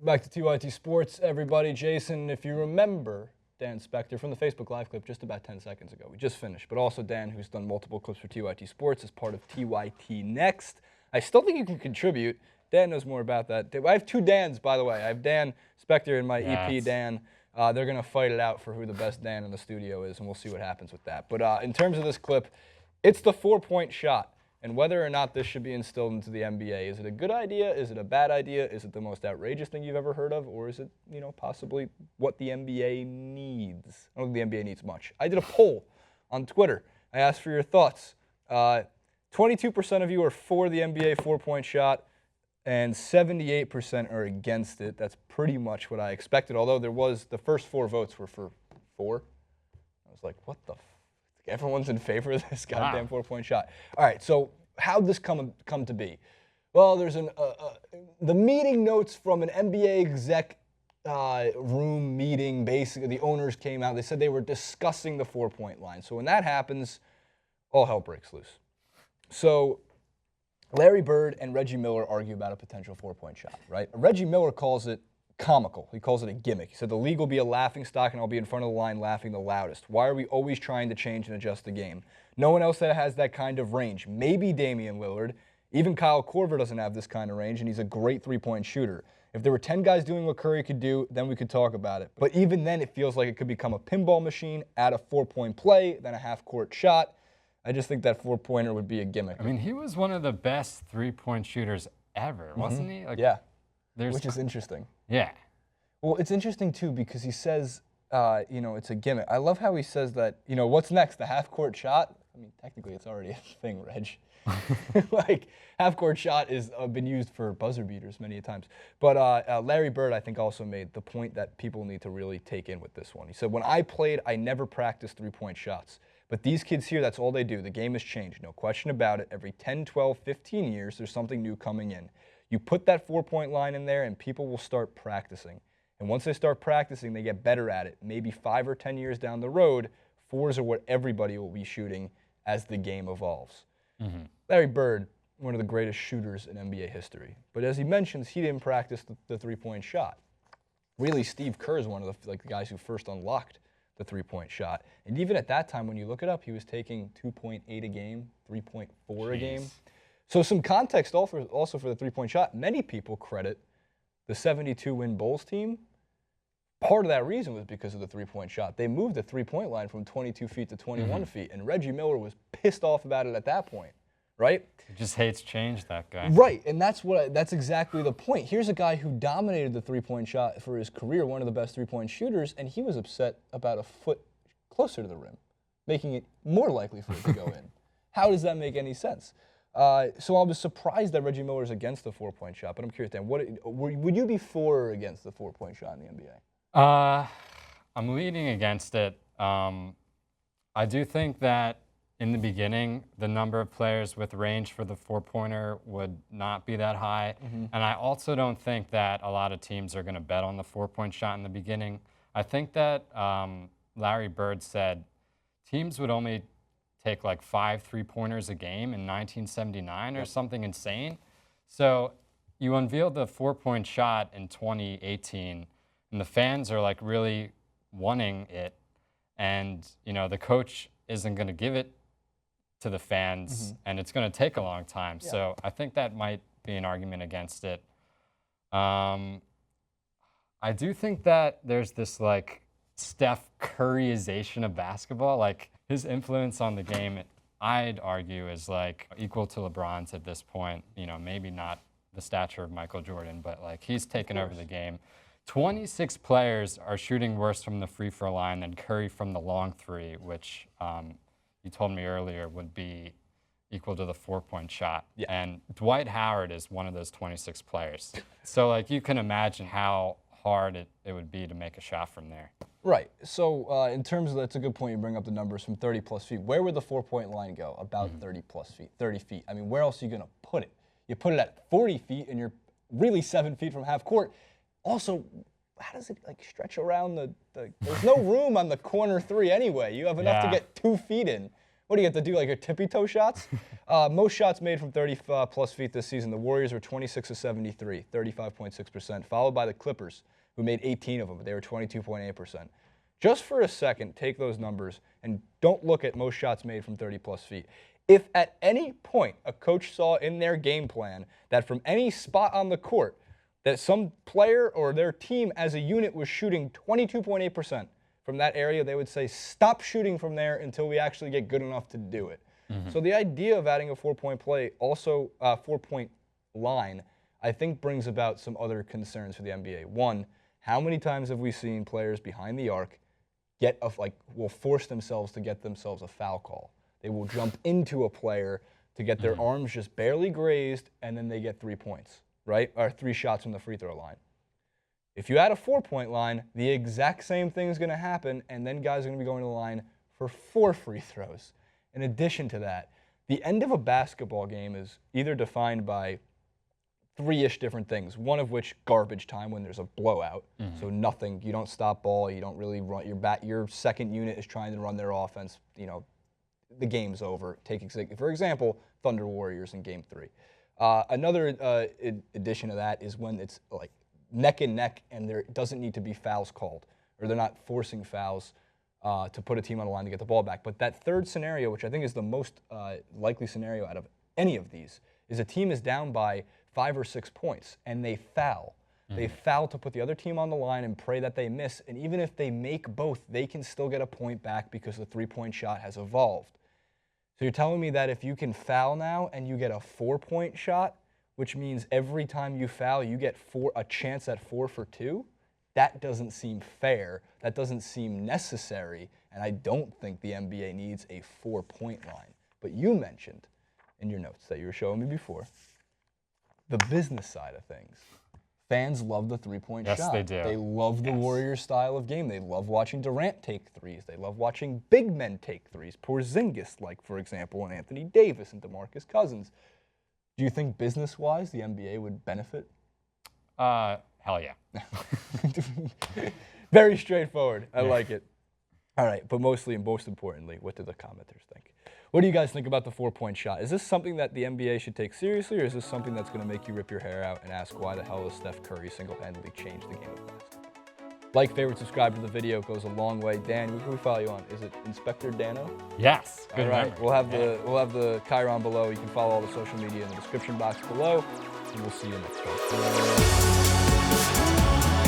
Back to TYT Sports, everybody. Jason, if you remember Dan Spector from the Facebook Live clip just about 10 seconds ago. We just finished, but also Dan, who's done multiple clips for TYT Sports as part of TYT Next. I still think you can contribute. Dan knows more about that. I have two Dans, by the way. I have Dan Spector and my EP Dan. They're going to fight it out for who the best Dan in the studio is, and we'll see what happens with that. But in terms of this clip, it's the 4-point shot. And whether or not this should be instilled into the NBA, is it a good idea? Is it a bad idea? Is it the most outrageous thing you've ever heard of? Or is it, possibly what the NBA needs? I don't think the NBA needs much. I did a poll on Twitter. I asked for your thoughts. 22% of you are for the NBA 4-point shot, and 78% are against it. That's pretty much what I expected, although the first 4 votes were for 4. I was like, what the f? Everyone's in favor of this goddamn 4-point shot. All right, so how'd this come to be? Well, there's the meeting notes from an NBA exec room meeting. Basically, the owners came out. They said they were discussing the 4-point line. So when that happens, all hell breaks loose. So Larry Bird and Reggie Miller argue about a potential 4-point shot, right? Reggie Miller calls it comical. He calls it a gimmick. He said the league will be a laughingstock and I'll be in front of the line laughing the loudest. Why are we always trying to change and adjust the game? No one else that has that kind of range. Maybe Damian Lillard. Even Kyle Korver doesn't have this kind of range, and he's a great 3-point shooter. If there were 10 guys doing what Curry could do, then we could talk about it. But even then, it feels like it could become a pinball machine, add a 4-point play, then a half-court shot. I just think that 4-pointer would be a gimmick. I mean, he was one of the best 3-point shooters ever, wasn't he? Like, yeah, which is interesting. Yeah. Well, it's interesting, too, because he says, it's a gimmick. I love how he says that, what's next, the half-court shot? I mean, technically, it's already a thing, Reg. Like, half-court shot has been used for buzzer beaters many times. But Larry Bird, I think, also made the point that people need to really take in with this one. He said, when I played, I never practiced 3-point shots. But these kids here, that's all they do. The game has changed, no question about it. Every 10, 12, 15 years, there's something new coming in. You put that 4-point line in there, and people will start practicing. And once they start practicing, they get better at it. Maybe 5 or 10 years down the road, 4s are what everybody will be shooting as the game evolves. Mm-hmm. Larry Bird, one of the greatest shooters in NBA history. But as he mentions, he didn't practice the 3-point shot. Really, Steve Kerr is one of the guys who first unlocked the 3-point shot. And even at that time, when you look it up, he was taking 2.8 a game, 3.4 a game. So some context also for the 3-point shot. Many people credit the 72-win Bulls team. Part of that reason was because of the 3-point shot. They moved the 3-point line from 22 feet to 21 feet, and Reggie Miller was pissed off about it at that point, right? He just hates change, that guy. Right, and that's exactly the point. Here's a guy who dominated the 3-point shot for his career, one of the best 3-point shooters, and he was upset about a foot closer to the rim, making it more likely for it to go in. How does that make any sense? So I was surprised that Reggie Miller's against the 4-point shot, but I'm curious, Dan, would you be for or against the 4-point shot in the NBA? I'm leaning against it. I do think that in the beginning, the number of players with range for the 4-pointer would not be that high. Mm-hmm. And I also don't think that a lot of teams are going to bet on the 4-point shot in the beginning. I think that Larry Bird said teams would only take like 5 3-pointers a game in 1979 or something insane. So you unveiled the 4-point shot in 2018, and the fans are like really wanting it, and the coach isn't going to give it to the fans, and it's going to take a long time. Yeah. So I think that might be an argument against it. I do think that there's this like Steph Curryization of basketball. Like his influence on the game, I'd argue, is like equal to LeBron's at this point. Maybe not the stature of Michael Jordan, but like he's taken over the game. 26 players are shooting worse from the free throw line than Curry from the long 3, which you told me earlier would be equal to the 4-point shot. Yeah. And Dwight Howard is one of those 26 players. So like you can imagine how hard it would be to make a shot from there. Right. So in terms of, that's a good point, you bring up the numbers from 30-plus feet. Where would the 4-point line go? About 30-plus feet, 30 feet. I mean, where else are you going to put it? You put it at 40 feet, and you're really 7 feet from half court. Also, how does it like stretch around there's no room on the corner 3 anyway. You have enough to get 2 feet in. What do you have to do, like your tippy toe shots? Most shots made from 30-plus feet this season. The Warriors were 26 of 73, 35.6%, followed by the Clippers, who made 18 of them, but they were 22.8%. Just for a second, take those numbers and don't look at most shots made from 30-plus feet. If at any point a coach saw in their game plan that from any spot on the court that some player or their team as a unit was shooting 22.8% from that area, they would say, stop shooting from there until we actually get good enough to do it. So the idea of adding a 4-point play, also 4-point line, I think brings about some other concerns for the NBA. One, how many times have we seen players behind the arc will force themselves to get themselves a foul call? They will jump into a player to get their arms just barely grazed, and then they get 3 points, right? Or 3 shots from the free throw line. If you add a 4-point line, the exact same thing is going to happen, and then guys are going to be going to the line for 4 free throws. In addition to that, the end of a basketball game is either defined by 3-ish different things, one of which garbage time when there's a blowout. So nothing, you don't stop ball, you don't really run, your second unit is trying to run their offense, the game's over. For example, Thunder Warriors in Game 3. Another addition to that is when it's like neck and neck and there doesn't need to be fouls called, or they're not forcing fouls to put a team on the line to get the ball back. But that third scenario, which I think is the most likely scenario out of any of these, is a team is down by 5 or 6 points and they foul. They foul to put the other team on the line and pray that they miss. And even if they make both, they can still get a point back because the 3-point shot has evolved. So you're telling me that if you can foul now and you get a 4-point shot, which means every time you foul you get a chance at 4 for 2? That doesn't seem fair. That doesn't seem necessary. And I don't think the NBA needs a 4-point line. But you mentioned in your notes that you were showing me before the business side of things. Fans love the 3-point shot. Yes, they do. They love the Warriors style of game. They love watching Durant take threes. They love watching big men take threes. Porzingis, for example, and Anthony Davis and DeMarcus Cousins. Do you think business-wise the NBA would benefit? Hell yeah. Very straightforward. I like it. All right, but most importantly, what do the commenters think? What do you guys think about the 4-point shot? Is this something that the NBA should take seriously, or is this something that's going to make you rip your hair out and ask why the hell does Steph Curry single-handedly change the game of basketball? Like, favorite, subscribe to the video. It goes a long way. Dan, who can we follow you on? Is it Inspector Dano? Yes. Good all right. memory. We'll have the Chiron below. You can follow all the social media in the description box below, and we'll see you next time.